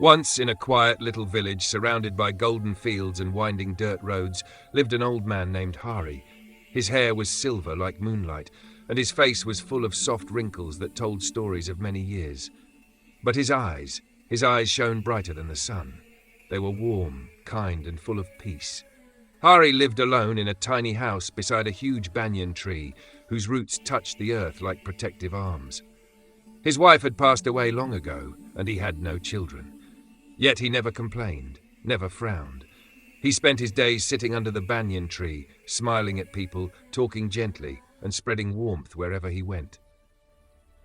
Once, in a quiet little village surrounded by golden fields and winding dirt roads, lived an old man named Hari. His hair was silver like moonlight, and his face was full of soft wrinkles that told stories of many years. But his eyes shone brighter than the sun. They were warm, kind, and full of peace. Hari lived alone in a tiny house beside a huge banyan tree whose roots touched the earth like protective arms. His wife had passed away long ago, and he had no children. Yet he never complained, never frowned. He spent his days sitting under the banyan tree, smiling at people, talking gently, and spreading warmth wherever he went.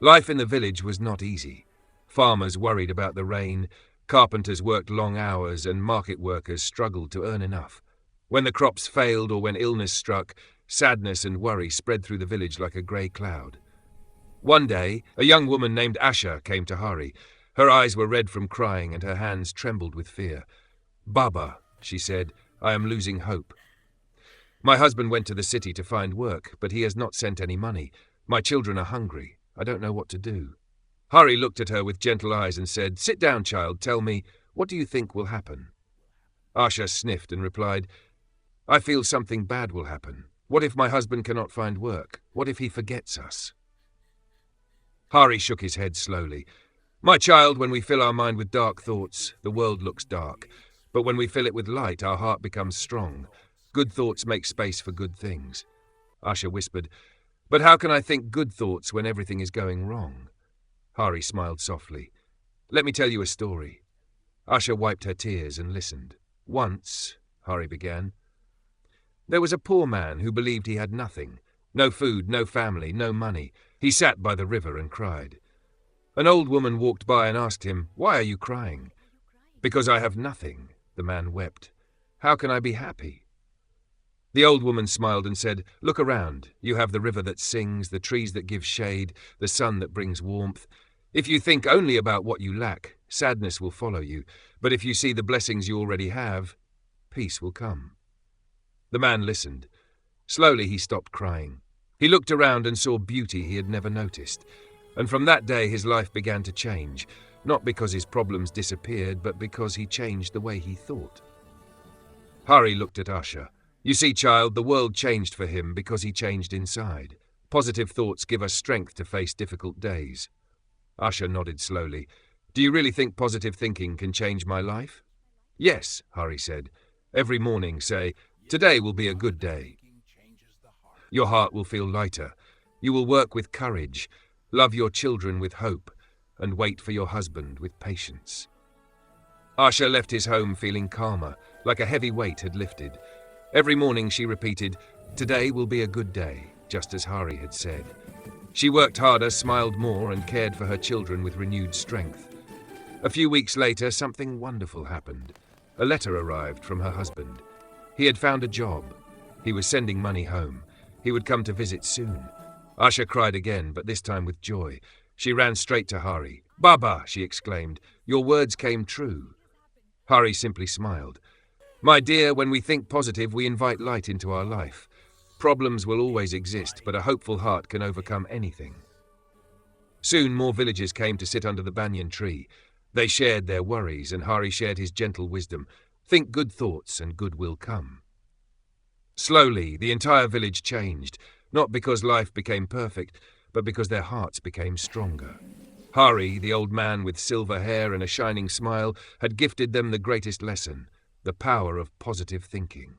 Life in the village was not easy. Farmers worried about the rain, carpenters worked long hours, and market workers struggled to earn enough. When the crops failed or when illness struck, sadness and worry spread through the village like a grey cloud. One day, a young woman named Asha came to Hari. Her eyes were red from crying and her hands trembled with fear. "Baba," she said, "I am losing hope. My husband went to the city to find work, but he has not sent any money. My children are hungry. I don't know what to do." Hari looked at her with gentle eyes and said, "Sit down, child. Tell me, what do you think will happen?" Asha sniffed and replied, "I feel something bad will happen. What if my husband cannot find work? What if he forgets us?" Hari shook his head slowly. "My child, when we fill our mind with dark thoughts, the world looks dark. But when we fill it with light, our heart becomes strong. Good thoughts make space for good things." Asha whispered, "But how can I think good thoughts when everything is going wrong?" Hari smiled softly. "Let me tell you a story." Asha wiped her tears and listened. "Once," Hari began, "there was a poor man who believed he had nothing. No food, no family, no money. He sat by the river and cried. An old woman walked by and asked him, 'Why are you crying?' 'Because I have nothing,' the man wept. 'How can I be happy?' The old woman smiled and said, 'Look around. You have the river that sings, the trees that give shade, the sun that brings warmth. If you think only about what you lack, sadness will follow you. But if you see the blessings you already have, peace will come.' The man listened. Slowly he stopped crying. He looked around and saw beauty he had never noticed. And from that day his life began to change, not because his problems disappeared, but because he changed the way he thought." Hari looked at Asha. "You see, child, the world changed for him because he changed inside. Positive thoughts give us strength to face difficult days." Asha nodded slowly. "Do you really think positive thinking can change my life?" "Yes," Hari said. "Every morning say, 'Today will be a good day.' Your heart will feel lighter. You will work with courage, love your children with hope, and wait for your husband with patience." Asha left his home feeling calmer, like a heavy weight had lifted. Every morning she repeated, "Today will be a good day," just as Hari had said. She worked harder, smiled more, and cared for her children with renewed strength. A few weeks later, something wonderful happened. A letter arrived from her husband. He had found a job. He was sending money home. He would come to visit soon. Asha cried again, but this time with joy. She ran straight to Hari. "Baba," she exclaimed, "your words came true." Hari simply smiled. "My dear, when we think positive, we invite light into our life. Problems will always exist, but a hopeful heart can overcome anything." Soon more villagers came to sit under the banyan tree. They shared their worries, and Hari shared his gentle wisdom. Think good thoughts, and good will come. Slowly, the entire village changed, not because life became perfect, but because their hearts became stronger. Hari, the old man with silver hair and a shining smile, had gifted them the greatest lesson, the power of positive thinking.